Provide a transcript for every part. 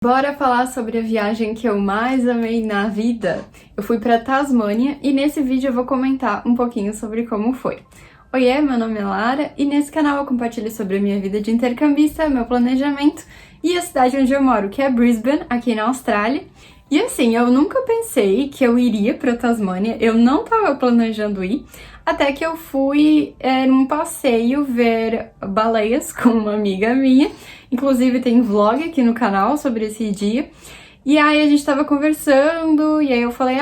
Bora falar sobre a viagem que eu mais amei na vida. Eu fui para Tasmânia e nesse vídeo eu vou comentar um pouquinho sobre como foi. Oiê, meu nome é Lara e nesse canal eu compartilho sobre a minha vida de intercambista, meu planejamento e a cidade onde eu moro, que é Brisbane, aqui na Austrália. E assim, eu nunca pensei que eu iria para Tasmânia, eu não estava planejando ir, até que eu fui num passeio ver baleias com uma amiga minha. Inclusive tem vlog aqui no canal sobre esse dia. E aí a gente tava conversando, e aí eu falei,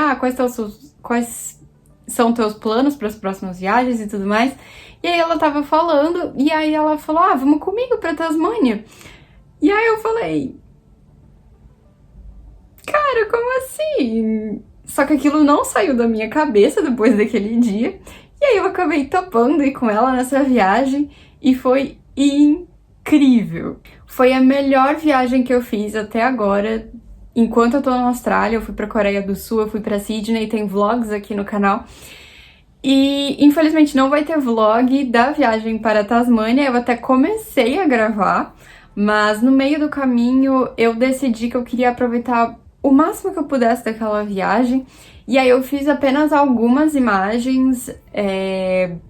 quais são teus planos para as próximas viagens e tudo mais. E aí ela tava falando, e aí ela falou, vamos comigo pra Tasmânia. E aí eu falei, cara, como assim? Só que aquilo não saiu da minha cabeça depois daquele dia. E aí eu acabei topando ir com ela nessa viagem, e foi incrível. Foi a melhor viagem que eu fiz até agora. Enquanto eu tô na Austrália, eu fui pra Coreia do Sul, eu fui pra Sydney, tem vlogs aqui no canal. E infelizmente não vai ter vlog da viagem para a Tasmânia, eu até comecei a gravar, mas no meio do caminho eu decidi que eu queria aproveitar o máximo que eu pudesse daquela viagem. E aí eu fiz apenas algumas imagens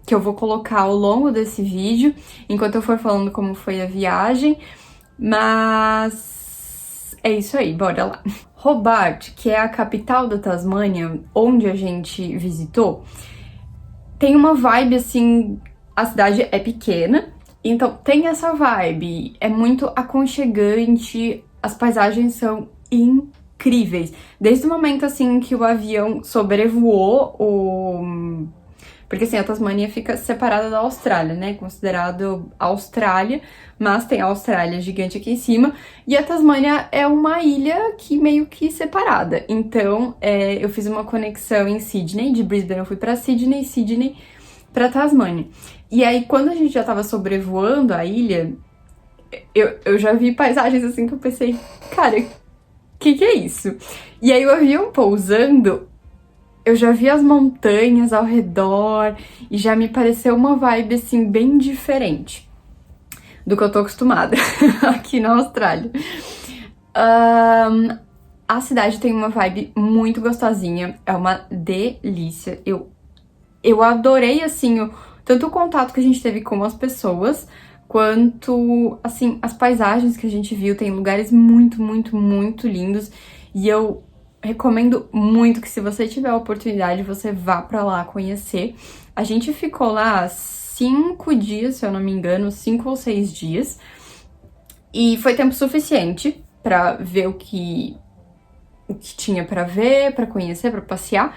que eu vou colocar ao longo desse vídeo, enquanto eu for falando como foi a viagem. Mas é isso aí, bora lá. Hobart, que é a capital da Tasmânia, onde a gente visitou, tem uma vibe assim, a cidade é pequena, então tem essa vibe, é muito aconchegante, as paisagens são incríveis. Desde o momento assim que o avião sobrevoou porque assim, a Tasmânia fica separada da Austrália, né? Considerado Austrália, mas tem a Austrália gigante aqui em cima. E a Tasmânia é uma ilha que meio que separada. Então, eu fiz uma conexão em Sydney, de Brisbane eu fui pra Sydney, Sydney pra Tasmânia. E aí, quando a gente já tava sobrevoando a ilha, eu já vi paisagens assim que eu pensei, cara, que é isso? E aí o avião pousando, eu já vi as montanhas ao redor e já me pareceu uma vibe assim bem diferente do que eu tô acostumada aqui na Austrália. A cidade tem uma vibe muito gostosinha, é uma delícia. Eu adorei assim tanto o contato que a gente teve com as pessoas, quanto assim as paisagens que a gente viu. Tem lugares muito, muito, muito lindos e eu recomendo muito que, se você tiver a oportunidade, você vá pra lá conhecer. A gente ficou lá 5 dias, se eu não me engano, 5 ou 6 dias. E foi tempo suficiente pra ver o que tinha pra ver, pra conhecer, pra passear.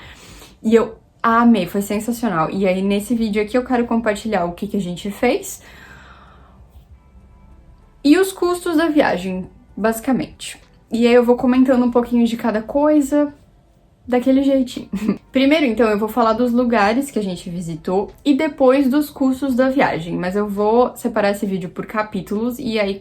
E eu amei, foi sensacional. E aí, nesse vídeo aqui, eu quero compartilhar o que a gente fez e os custos da viagem, basicamente. E aí eu vou comentando um pouquinho de cada coisa, daquele jeitinho. Primeiro, então, eu vou falar dos lugares que a gente visitou e depois dos custos da viagem. Mas eu vou separar esse vídeo por capítulos e aí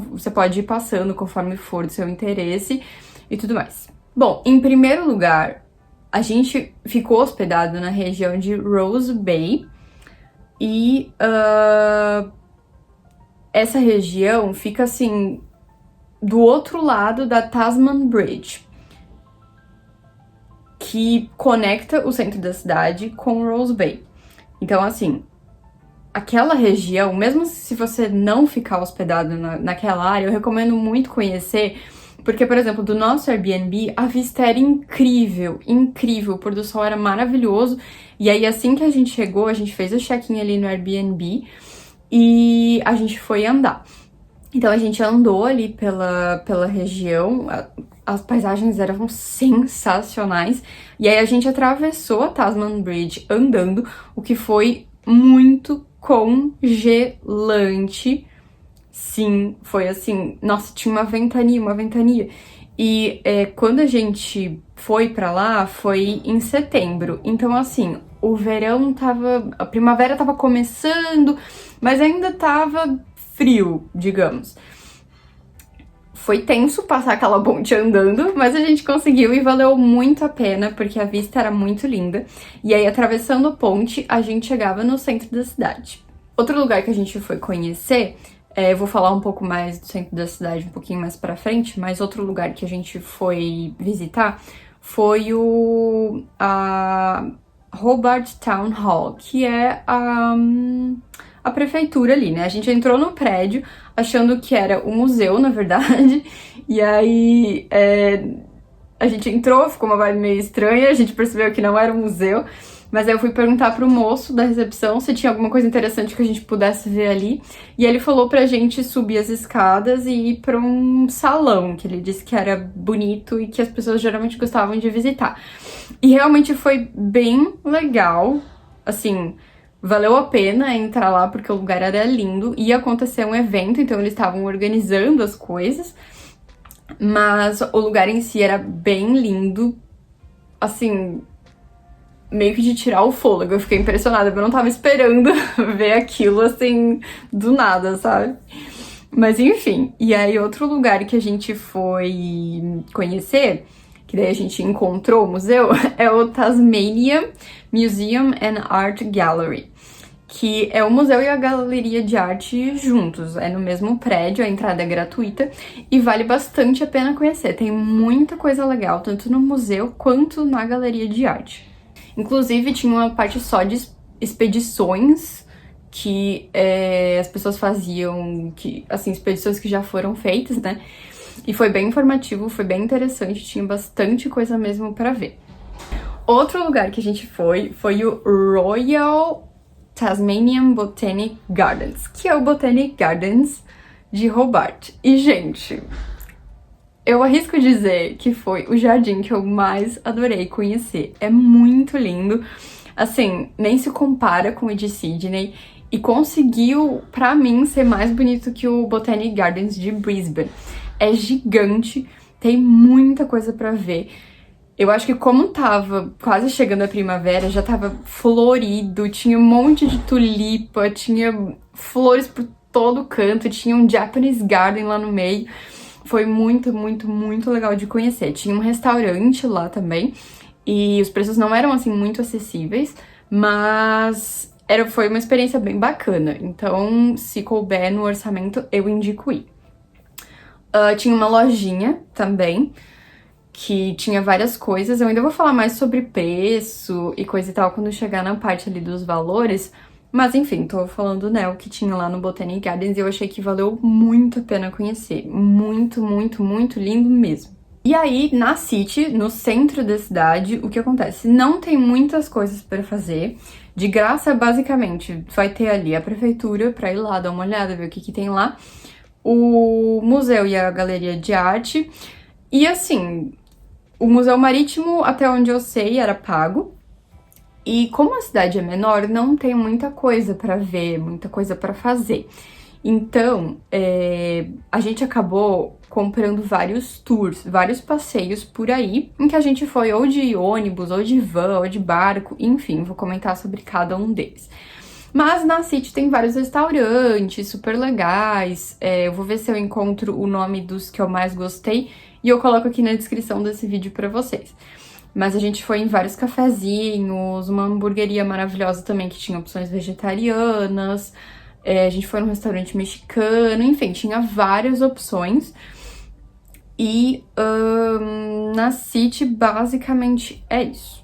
você pode ir passando conforme for do seu interesse e tudo mais. Bom, em primeiro lugar, a gente ficou hospedado na região de Rose Bay e essa região fica assim do outro lado da Tasman Bridge, que conecta o centro da cidade com Rose Bay. Então, assim, aquela região, mesmo se você não ficar hospedado naquela área, eu recomendo muito conhecer, porque, por exemplo, do nosso Airbnb, a vista era incrível, incrível, o pôr do sol era maravilhoso. E aí, assim que a gente chegou, a gente fez o check-in ali no Airbnb e a gente foi andar. Então a gente andou ali pela região, as paisagens eram sensacionais, e aí a gente atravessou a Tasman Bridge andando, o que foi muito congelante. Sim, foi assim, nossa, tinha uma ventania. E quando a gente foi pra lá, foi em setembro, então assim, o verão a primavera tava começando, mas ainda tava frio, digamos. Foi tenso passar aquela ponte andando, mas a gente conseguiu e valeu muito a pena, porque a vista era muito linda. E aí, atravessando a ponte, a gente chegava no centro da cidade. Outro lugar que a gente foi conhecer Eu vou falar um pouco mais do centro da cidade um pouquinho mais pra frente, mas outro lugar que a gente foi visitar foi a Hobart Town Hall, que é a prefeitura ali, né? A gente entrou no prédio achando que era um museu, na verdade, e aí a gente entrou, ficou uma vibe meio estranha, a gente percebeu que não era um museu, mas aí eu fui perguntar pro moço da recepção se tinha alguma coisa interessante que a gente pudesse ver ali, e ele falou pra gente subir as escadas e ir pra um salão, que ele disse que era bonito e que as pessoas geralmente gostavam de visitar. E realmente foi bem legal, assim, valeu a pena entrar lá porque o lugar era lindo, ia acontecer um evento, então eles estavam organizando as coisas, mas o lugar em si era bem lindo, assim, meio que de tirar o fôlego. Eu fiquei impressionada, eu não tava esperando ver aquilo, assim, do nada, sabe? Mas enfim, e aí outro lugar que a gente foi conhecer, que daí a gente encontrou o museu, é o Tasmania Museum and Art Gallery, que é o museu e a galeria de arte juntos, é no mesmo prédio, a entrada é gratuita e vale bastante a pena conhecer. Tem muita coisa legal, tanto no museu quanto na galeria de arte. Inclusive, tinha uma parte só de expedições que as pessoas faziam, assim, expedições que já foram feitas, né? E foi bem informativo, foi bem interessante, tinha bastante coisa mesmo pra ver. Outro lugar que a gente foi o Royal Tasmanian Botanic Gardens, que é o Botanic Gardens de Hobart. E, gente, eu arrisco dizer que foi o jardim que eu mais adorei conhecer. É muito lindo. Assim, nem se compara com o de Sydney. E conseguiu, pra mim, ser mais bonito que o Botanic Gardens de Brisbane. É gigante, tem muita coisa pra ver. Eu acho que como tava quase chegando a primavera, já tava florido, tinha um monte de tulipa, tinha flores por todo canto, tinha um Japanese Garden lá no meio. Foi muito, muito, muito legal de conhecer. Tinha um restaurante lá também, e os preços não eram, assim, muito acessíveis, mas foi uma experiência bem bacana. Então, se couber no orçamento, eu indico ir. Tinha uma lojinha também, que tinha várias coisas. Eu ainda vou falar mais sobre preço e coisa e tal quando chegar na parte ali dos valores. Mas enfim, tô falando, né, o que tinha lá no Botanic Gardens e eu achei que valeu muito a pena conhecer. Muito, muito, muito lindo mesmo. E aí, na City, no centro da cidade, o que acontece? Não tem muitas coisas para fazer. De graça, basicamente, vai ter ali a prefeitura pra ir lá dar uma olhada, ver o que tem lá. O museu e a galeria de arte. E assim, o Museu Marítimo, até onde eu sei, era pago. E como a cidade é menor, não tem muita coisa pra ver, muita coisa pra fazer. Então, a gente acabou comprando vários tours, vários passeios por aí, em que a gente foi ou de ônibus, ou de van, ou de barco, enfim, vou comentar sobre cada um deles. Mas na City tem vários restaurantes super legais, eu vou ver se eu encontro o nome dos que eu mais gostei e eu coloco aqui na descrição desse vídeo pra vocês. Mas a gente foi em vários cafezinhos, uma hamburgueria maravilhosa também que tinha opções vegetarianas, a gente foi num restaurante mexicano, enfim, tinha várias opções. E na City basicamente é isso.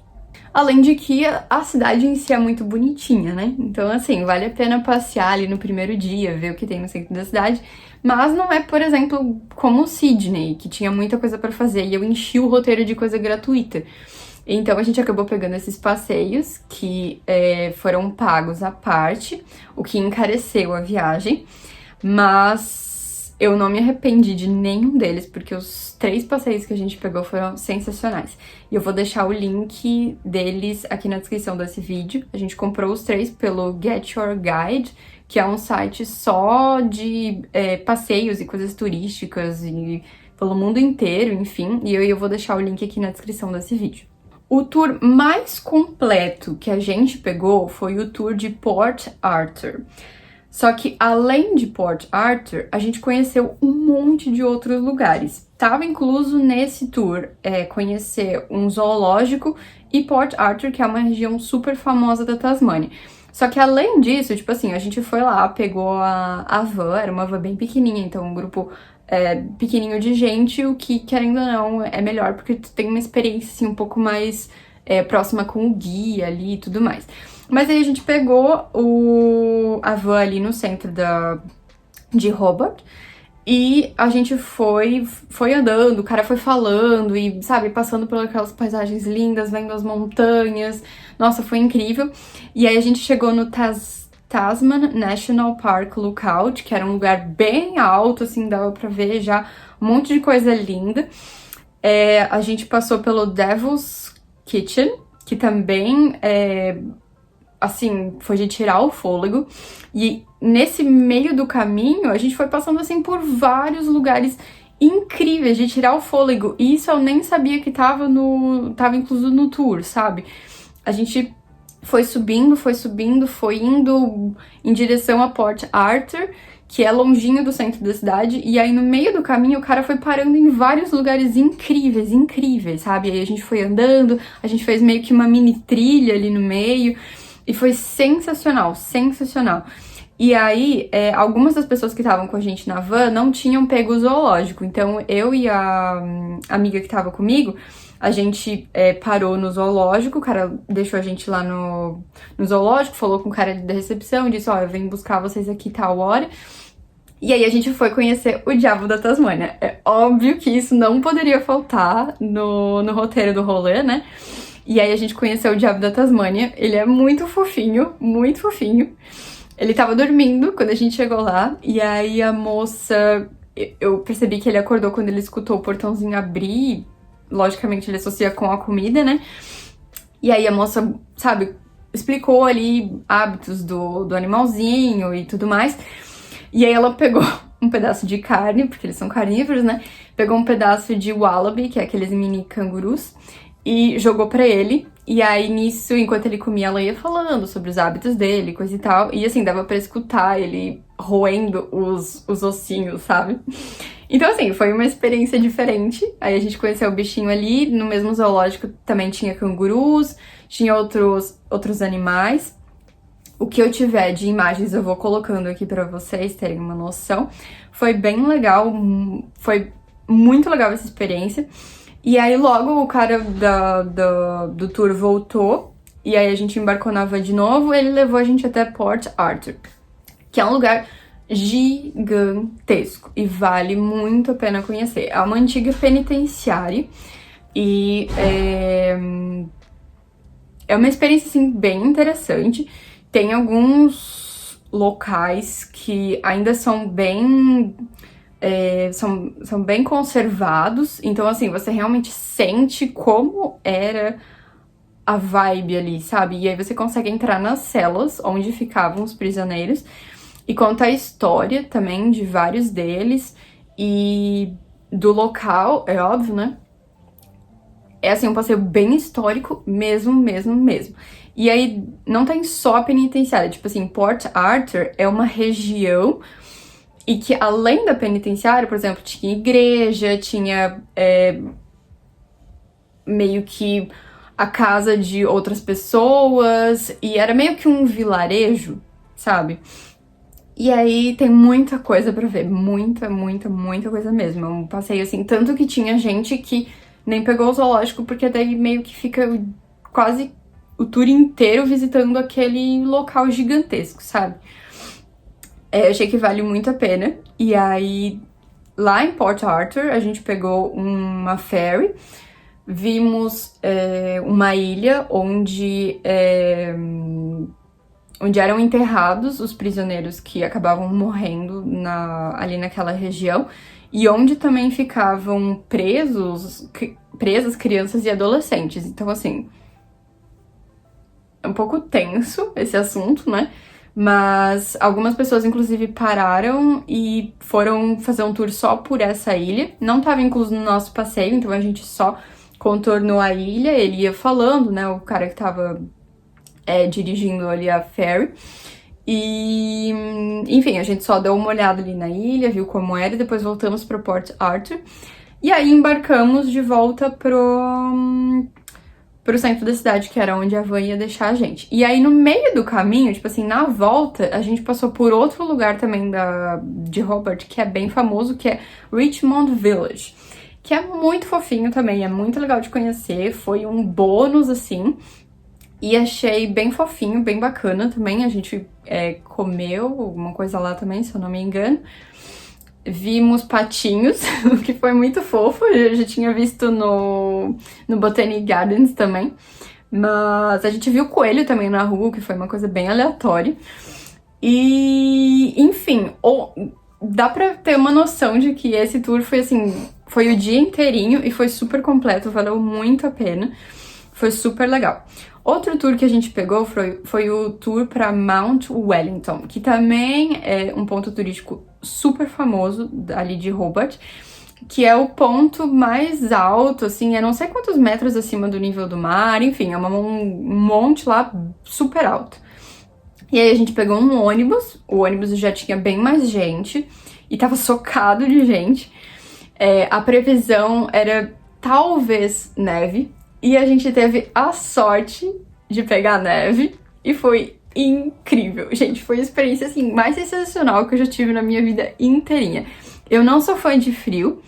Além de que a cidade em si é muito bonitinha, né? Então, assim, vale a pena passear ali no primeiro dia, ver o que tem no centro da cidade. Mas não é, por exemplo, como Sydney, que tinha muita coisa pra fazer e eu enchi o roteiro de coisa gratuita. Então a gente acabou pegando esses passeios que foram pagos à parte, o que encareceu a viagem. Mas eu não me arrependi de nenhum deles, porque os 3 passeios que a gente pegou foram sensacionais. E eu vou deixar o link deles aqui na descrição desse vídeo. A gente comprou os 3 pelo Get Your Guide, que é um site só de passeios e coisas turísticas e pelo mundo inteiro, enfim. E eu vou deixar o link aqui na descrição desse vídeo. O tour mais completo que a gente pegou foi o tour de Port Arthur. Só que, além de Port Arthur, a gente conheceu um monte de outros lugares. Tava incluso nesse tour conhecer um zoológico e Port Arthur, que é uma região super famosa da Tasmânia. Só que além disso, tipo assim, a gente foi lá, pegou a van, era uma van bem pequenininha, então um grupo pequenininho de gente, o que, querendo ou não, é melhor, porque tu tem uma experiência, assim, um pouco mais próxima com o guia ali e tudo mais. Mas aí a gente pegou a van ali no centro de Hobart, e a gente foi andando, o cara foi falando e, sabe, passando por aquelas paisagens lindas, vendo as montanhas. Nossa, foi incrível. E aí a gente chegou no Tasman National Park Lookout, que era um lugar bem alto, assim, dava pra ver já um monte de coisa linda. A gente passou pelo Devil's Kitchen, que também assim, foi de tirar o fôlego. E nesse meio do caminho, a gente foi passando, assim, por vários lugares incríveis de tirar o fôlego. E isso eu nem sabia que tava incluso no tour, sabe? A gente foi subindo, foi indo em direção a Port Arthur, que é longinho do centro da cidade, e aí no meio do caminho o cara foi parando em vários lugares incríveis, sabe? E aí a gente foi andando, a gente fez meio que uma mini trilha ali no meio, e foi sensacional. E aí, algumas das pessoas que estavam com a gente na van não tinham pego o zoológico, então eu e a amiga que tava comigo, a gente parou no zoológico, o cara deixou a gente lá no zoológico, falou com o cara da recepção e disse, ó, eu venho buscar vocês aqui tal hora. E aí a gente foi conhecer o Diabo da Tasmânia. É óbvio que isso não poderia faltar no roteiro do rolê, né? E aí a gente conheceu o Diabo da Tasmânia. Ele é muito fofinho, muito fofinho. Ele tava dormindo quando a gente chegou lá, e aí a moça... Eu percebi que ele acordou quando ele escutou o portãozinho abrir. Logicamente ele associa com a comida, né? E aí a moça, sabe, explicou ali hábitos do animalzinho e tudo mais. E aí ela pegou um pedaço de carne, porque eles são carnívoros, né? Pegou um pedaço de wallaby, que é aqueles mini cangurus, e jogou pra ele. E aí, nisso, enquanto ele comia, ela ia falando sobre os hábitos dele, coisa e tal. E assim, dava pra escutar ele roendo os ossinhos, sabe? Então, assim, foi uma experiência diferente. Aí a gente conheceu o bichinho ali. No mesmo zoológico também tinha cangurus, tinha outros animais. O que eu tiver de imagens eu vou colocando aqui pra vocês terem uma noção. Foi bem legal, foi muito legal essa experiência. E aí logo o cara do tour voltou, e aí a gente embarcou na van de novo, ele levou a gente até Port Arthur, que é um lugar gigantesco e vale muito a pena conhecer. É uma antiga penitenciária e é uma experiência, assim, bem interessante. Tem alguns locais que ainda são bem... são bem conservados, então assim, você realmente sente como era a vibe ali, sabe? E aí você consegue entrar nas celas onde ficavam os prisioneiros e conta a história também de vários deles e do local, é óbvio, né? É assim, um passeio bem histórico mesmo. E aí não tem só a penitenciária, tipo assim, Port Arthur é uma região e que além da penitenciária, por exemplo, tinha igreja, tinha meio que a casa de outras pessoas, e era meio que um vilarejo, sabe? E aí tem muita coisa pra ver, muita coisa mesmo. É um passeio assim, tanto que tinha gente que nem pegou o zoológico, porque daí meio que fica quase o tour inteiro visitando aquele local gigantesco, sabe? Eu achei que vale muito a pena. E aí, lá em Port Arthur, a gente pegou uma ferry, vimos uma ilha onde eram enterrados os prisioneiros que acabavam morrendo ali naquela região, e onde também ficavam presas crianças e adolescentes. Então, assim, é um pouco tenso esse assunto, né? Mas algumas pessoas, inclusive, pararam e foram fazer um tour só por essa ilha. Não estava incluso no nosso passeio, então a gente só contornou a ilha. Ele ia falando, né? O cara que estava dirigindo ali a ferry. E, enfim, a gente só deu uma olhada ali na ilha, viu como era, e depois voltamos para Port Arthur. E aí embarcamos de volta pro centro da cidade, que era onde a van ia deixar a gente. E aí, no meio do caminho, tipo assim, na volta, a gente passou por outro lugar também de Hobart, que é bem famoso, que é Richmond Village, que é muito fofinho também, é muito legal de conhecer, foi um bônus, assim, e achei bem fofinho, bem bacana também. A gente comeu alguma coisa lá também, se eu não me engano. Vimos patinhos, o que foi muito fofo. Eu já tinha visto no Botanic Gardens também. Mas a gente viu coelho também na rua, o que foi uma coisa bem aleatória. E, enfim, dá pra ter uma noção de que esse tour foi assim, foi o dia inteirinho e foi super completo, valeu muito a pena. Foi super legal. Outro tour que a gente pegou foi o tour para Mount Wellington, que também é um ponto turístico super famoso ali de Hobart, que é o ponto mais alto, assim, é não sei quantos metros acima do nível do mar, enfim, é um monte lá super alto. E aí a gente pegou um ônibus, o ônibus já tinha bem mais gente, e tava socado de gente. A previsão era talvez neve, e a gente teve a sorte de pegar neve, e foi incrível. Gente, foi a experiência, assim, mais sensacional que eu já tive na minha vida inteirinha. Eu não sou fã de frio,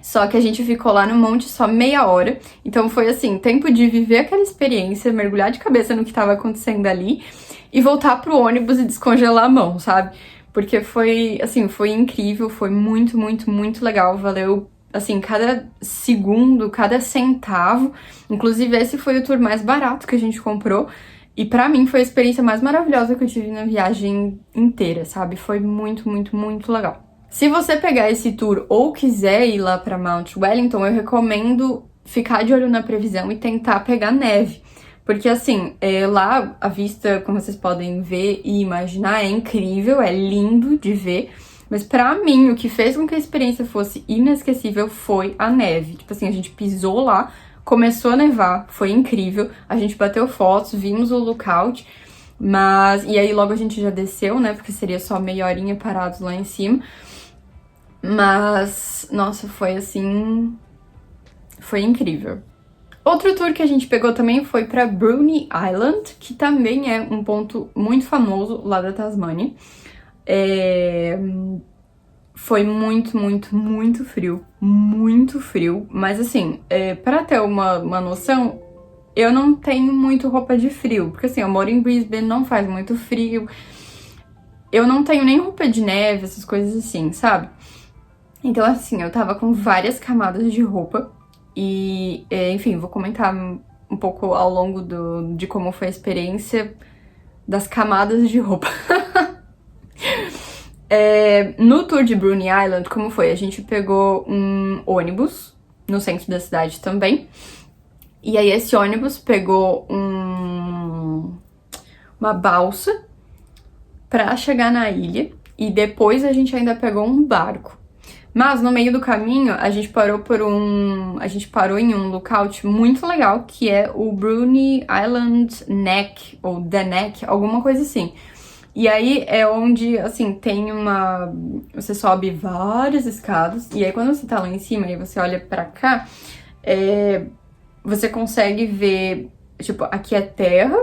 só que a gente ficou lá no monte só meia hora, então foi, assim, tempo de viver aquela experiência, mergulhar de cabeça no que tava acontecendo ali, e voltar pro ônibus e descongelar a mão, sabe? Porque foi, assim, foi incrível, foi muito, muito, muito legal, valeu, assim, cada segundo, cada centavo. Inclusive, esse foi o tour mais barato que a gente comprou. E pra mim foi a experiência mais maravilhosa que eu tive na viagem inteira, sabe? Foi muito, muito, muito legal. Se você pegar esse tour ou quiser ir lá pra Mount Wellington, eu recomendo ficar de olho na previsão e tentar pegar neve. Porque, assim, lá a vista, como vocês podem ver e imaginar, é incrível, é lindo de ver. Mas pra mim, o que fez com que a experiência fosse inesquecível foi a neve. Tipo assim, a gente pisou lá, começou a nevar, foi incrível. A gente bateu fotos, vimos o lookout, mas... E aí logo a gente já desceu, né? Porque seria só meia horinha parados lá em cima. Mas, nossa, foi assim... Foi incrível. Outro tour que a gente pegou também foi pra Bruny Island, que também é um ponto muito famoso lá da Tasmânia. Foi muito, muito, muito frio. Muito frio. Mas assim, pra ter uma noção, eu não tenho muito roupa de frio. Porque assim, eu moro em Brisbane, não faz muito frio. Eu não tenho nem roupa de neve, essas coisas assim, sabe? Então assim, eu tava com várias camadas de roupa. E, enfim, vou comentar um pouco ao longo de como foi a experiência das camadas de roupa. No tour de Bruny Island, como foi? A gente pegou um ônibus no centro da cidade também. E aí esse ônibus pegou uma balsa pra chegar na ilha. E depois a gente ainda pegou um barco. Mas no meio do caminho a gente parou em um lookout muito legal, que é o Bruny Island Neck, ou The Neck, alguma coisa assim. E aí é onde, assim, tem você sobe várias escadas, e aí quando você tá lá em cima e você olha pra cá, você consegue ver, tipo, aqui é terra,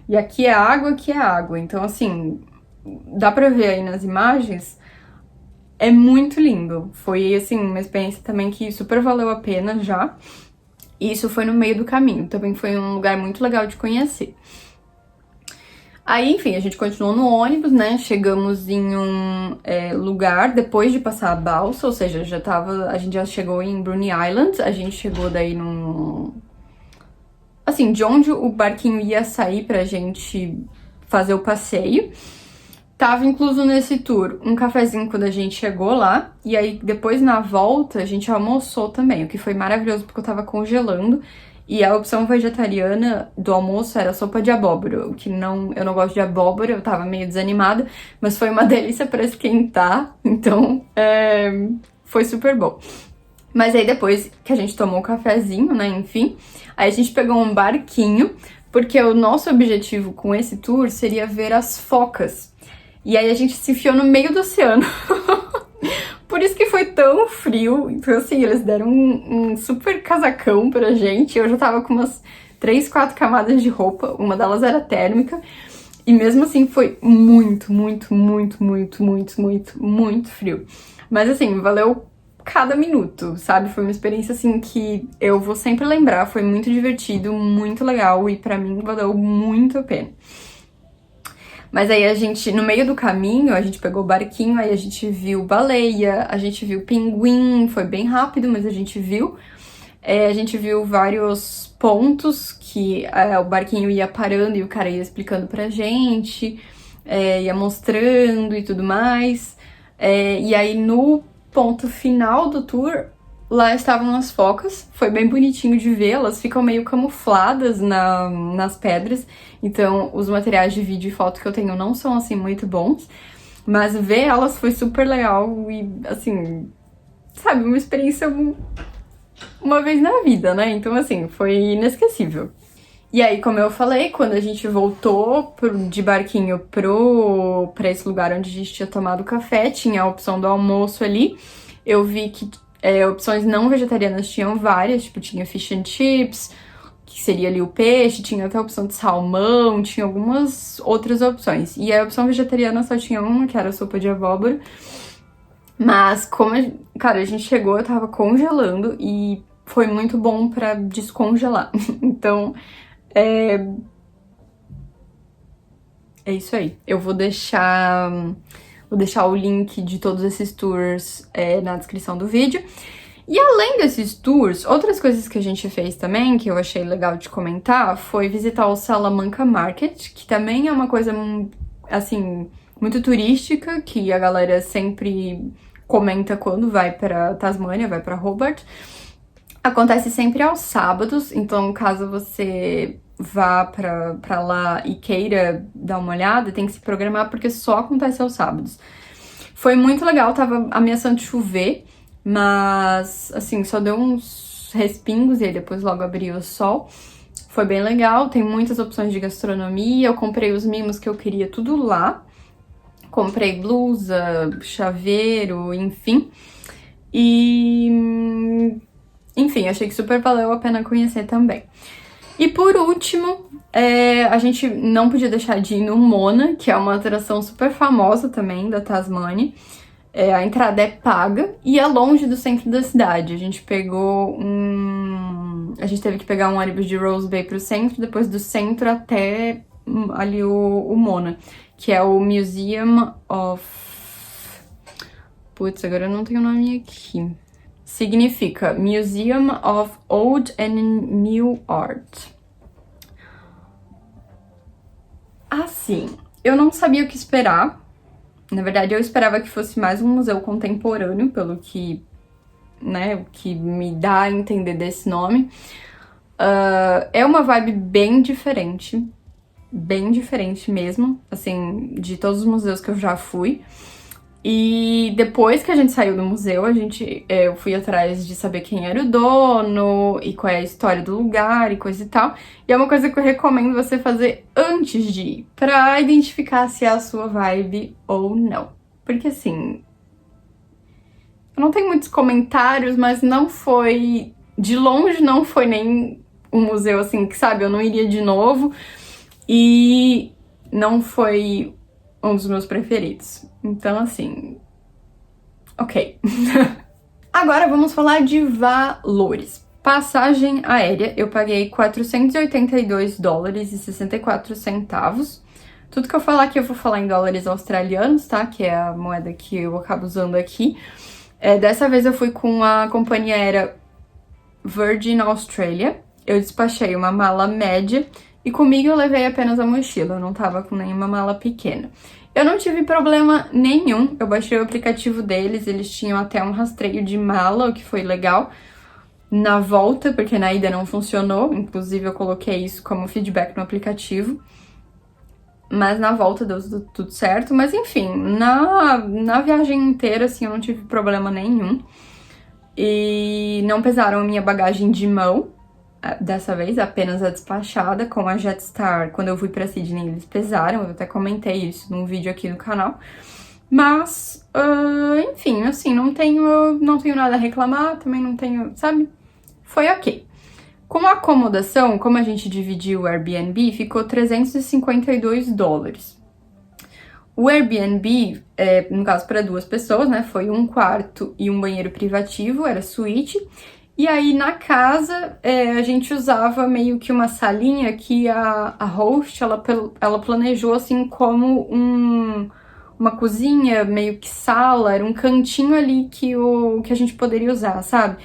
e aqui é água, aqui é água. Então, assim, dá pra ver aí nas imagens, é muito lindo. Foi, assim, uma experiência também que super valeu a pena já. E isso foi no meio do caminho, também foi um lugar muito legal de conhecer. Aí, enfim, a gente continuou no ônibus, né? Chegamos em um lugar depois de passar a balsa, ou seja, a gente já chegou em Bruny Island, a gente chegou daí assim, de onde o barquinho ia sair pra gente fazer o passeio. Tava incluso nesse tour um cafezinho quando a gente chegou lá, e aí depois na volta a gente almoçou também, o que foi maravilhoso porque eu tava congelando. E a opção vegetariana do almoço era sopa de abóbora, o que eu não gosto de abóbora, eu tava meio desanimada, mas foi uma delícia pra esquentar, então foi super bom. Mas aí depois que a gente tomou um cafezinho, né, enfim, aí a gente pegou um barquinho, porque o nosso objetivo com esse tour seria ver as focas. E aí a gente se enfiou no meio do oceano. Por isso que foi tão frio. Então, assim, eles deram um super casacão pra gente. Eu já tava com umas 3, 4 camadas de roupa, uma delas era térmica, e mesmo assim foi muito, muito, muito, muito, muito, muito, muito frio. Mas assim, valeu cada minuto, sabe? Foi uma experiência assim que eu vou sempre lembrar, foi muito divertido, muito legal e pra mim valeu muito a pena. Mas aí a gente, no meio do caminho, a gente pegou o barquinho, aí a gente viu baleia, a gente viu pinguim, foi bem rápido, mas a gente viu. A gente viu vários pontos que o barquinho ia parando e o cara ia explicando pra gente, ia mostrando e tudo mais. E aí no ponto final do tour, lá estavam as focas, foi bem bonitinho de ver, elas ficam meio camufladas nas pedras, então os materiais de vídeo e foto que eu tenho não são assim muito bons, mas ver elas foi super legal e assim, sabe, uma experiência uma vez na vida, né? Então assim, foi inesquecível. E aí, como eu falei, quando a gente voltou de barquinho pra esse lugar onde a gente tinha tomado café, tinha a opção do almoço ali, eu vi que opções não vegetarianas tinham várias, tipo, tinha fish and chips, que seria ali o peixe, tinha até a opção de salmão, tinha algumas outras opções. E a opção vegetariana só tinha uma, que era a sopa de abóbora. Mas, cara, a gente chegou, eu tava congelando e foi muito bom pra descongelar. Então, é isso aí. Eu vou deixar o link de todos esses tours na descrição do vídeo. E além desses tours, outras coisas que a gente fez também, que eu achei legal de comentar, foi visitar o Salamanca Market, que também é uma coisa, assim, muito turística, que a galera sempre comenta quando vai pra Tasmânia, vai pra Hobart. Acontece sempre aos sábados, então caso você vá pra lá e queira dar uma olhada, tem que se programar porque só acontece aos sábados. Foi muito legal, tava ameaçando chover, mas assim, só deu uns respingos e aí depois logo abriu o sol. Foi bem legal, tem muitas opções de gastronomia, eu comprei os mimos que eu queria tudo lá. Comprei blusa, chaveiro, enfim. E enfim, achei que super valeu a pena conhecer também. E por último, a gente não podia deixar de ir no Mona, que é uma atração super famosa também da Tasmânia. A entrada é paga e é longe do centro da cidade. A gente teve que pegar um ônibus de Rose Bay pro centro, depois do centro até ali o Mona, que é o Museum of... Putz, agora eu não tenho o nome aqui. Significa Museum of Old and New Art. Assim, eu não sabia o que esperar. Na verdade, eu esperava que fosse mais um museu contemporâneo, pelo que, né, o que me dá a entender desse nome. É uma vibe bem diferente mesmo, assim, de todos os museus que eu já fui. E depois que a gente saiu do museu, eu fui atrás de saber quem era o dono e qual é a história do lugar e coisa e tal. E é uma coisa que eu recomendo você fazer antes de ir, pra identificar se é a sua vibe ou não. Porque assim, eu não tenho muitos comentários, mas não foi, de longe não foi nem um museu assim, que sabe, eu não iria de novo. E não foi um dos meus preferidos. Então, assim, ok. Agora vamos falar de valores. Passagem aérea, eu paguei $482,64. Tudo que eu falar aqui eu vou falar em dólares australianos, tá? Que é a moeda que eu acabo usando aqui. Dessa vez eu fui com a companhia aérea Virgin Australia. Eu despachei uma mala média e comigo eu levei apenas a mochila, eu não tava com nenhuma mala pequena. Eu não tive problema nenhum, eu baixei o aplicativo deles, eles tinham até um rastreio de mala, o que foi legal. Na volta, porque na ida não funcionou, inclusive eu coloquei isso como feedback no aplicativo. Mas na volta deu tudo certo, mas enfim, na viagem inteira, assim, eu não tive problema nenhum. E não pesaram a minha bagagem de mão, dessa vez, apenas a despachada, com a Jetstar. Quando eu fui pra Sydney, eles pesaram, eu até comentei isso num vídeo aqui no canal. Mas, enfim, assim, não tenho nada a reclamar, também não tenho, sabe? Foi ok. Com a acomodação, como a gente dividiu o Airbnb, ficou $352. O Airbnb, no caso para 2 pessoas, né, foi um quarto e um banheiro privativo, era suíte. E aí na casa a gente usava meio que uma salinha que a host, ela planejou assim como uma cozinha, meio que sala, era um cantinho ali que a gente poderia usar, sabe?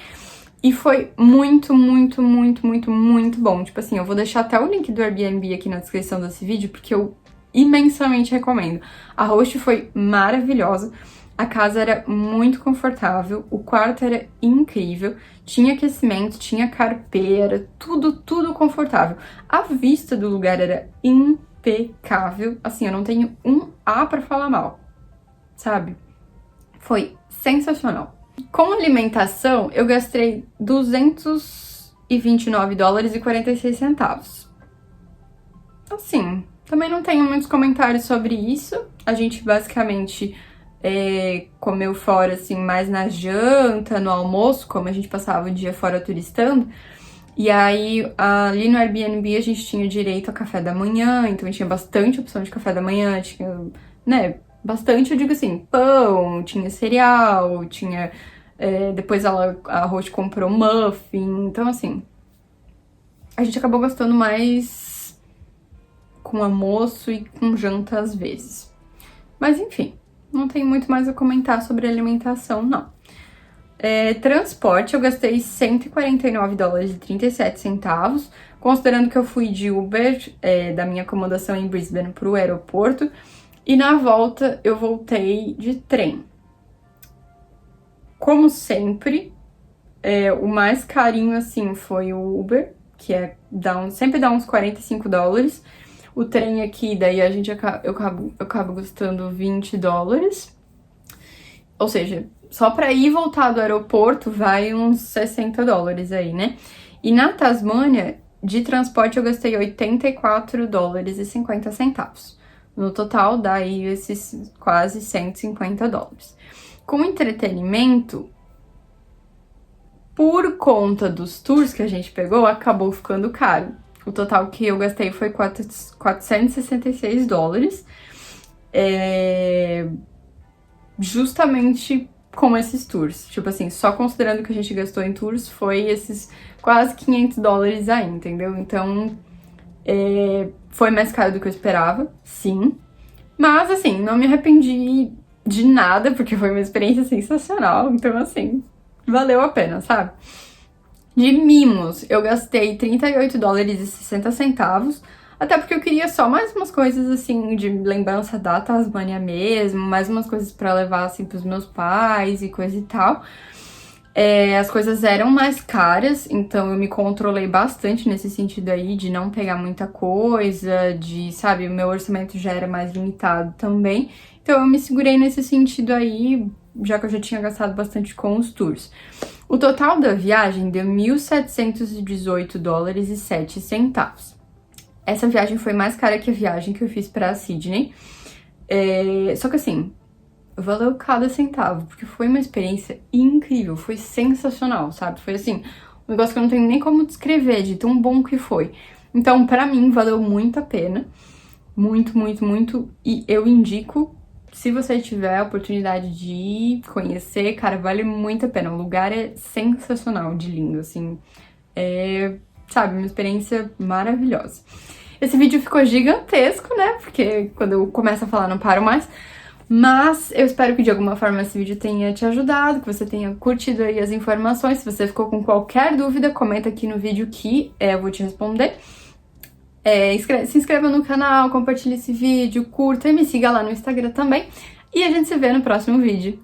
E foi muito, muito, muito, muito, muito bom. Tipo assim, eu vou deixar até o link do Airbnb aqui na descrição desse vídeo, porque eu imensamente recomendo. A host foi maravilhosa, a casa era muito confortável, o quarto era incrível, tinha aquecimento, tinha carpeira, tudo confortável. A vista do lugar era impecável, assim, eu não tenho um A pra falar mal, sabe? Foi sensacional. Com alimentação, eu gastei $229,46. Assim, também não tenho muitos comentários sobre isso. A gente basicamente comeu fora, assim, mais na janta, no almoço, como a gente passava o dia fora turistando. E aí, ali no Airbnb, a gente tinha direito a café da manhã, então tinha bastante opção de café da manhã, tinha, né, bastante, eu digo assim, pão, tinha cereal, tinha... depois a host comprou muffin, então assim, a gente acabou gastando mais com almoço e com janta às vezes. Mas enfim, não tem muito mais a comentar sobre alimentação, não. Transporte, eu gastei $149,37, considerando que eu fui de Uber da minha acomodação em Brisbane pro aeroporto, e na volta eu voltei de trem. Como sempre, o mais carinho, assim, foi o Uber, que sempre dá uns $45. O trem aqui, daí eu acabo gastando $20. Ou seja, só pra ir e voltar do aeroporto vai uns $60 aí, né? E na Tasmânia, de transporte, eu gastei $84,50. No total, dá aí esses quase $150. Com entretenimento, por conta dos tours que a gente pegou, acabou ficando caro. O total que eu gastei foi $466, justamente com esses tours. Tipo assim, só considerando que a gente gastou em tours, foi esses quase $500 aí, entendeu? Então, foi mais caro do que eu esperava, sim. Mas, assim, não me arrependi de nada, porque foi uma experiência sensacional. Então, assim, valeu a pena, sabe? De mimos, eu gastei $38,60, até porque eu queria só mais umas coisas, assim, de lembrança da Tasmânia mesmo, mais umas coisas pra levar, assim, pros meus pais e coisa e tal. As coisas eram mais caras, então eu me controlei bastante nesse sentido aí, de não pegar muita coisa, sabe, o meu orçamento já era mais limitado também. Então eu me segurei nesse sentido aí, já que eu já tinha gastado bastante com os tours. O total da viagem deu $1.718,07. Essa viagem foi mais cara que a viagem que eu fiz pra Sydney. Só que assim, valeu cada centavo, porque foi uma experiência incrível, foi sensacional, sabe? Foi assim, um negócio que eu não tenho nem como descrever de tão bom que foi. Então, pra mim, valeu muito a pena. Muito, muito, muito. E eu indico, se você tiver a oportunidade de ir conhecer, cara, vale muito a pena. O lugar é sensacional de lindo, assim. Sabe, uma experiência maravilhosa. Esse vídeo ficou gigantesco, né? Porque quando eu começo a falar, não paro mais. Mas eu espero que de alguma forma esse vídeo tenha te ajudado, que você tenha curtido aí as informações. Se você ficou com qualquer dúvida, comenta aqui no vídeo que eu vou te responder. Se inscreva no canal, compartilhe esse vídeo, curta e me siga lá no Instagram também. E a gente se vê no próximo vídeo.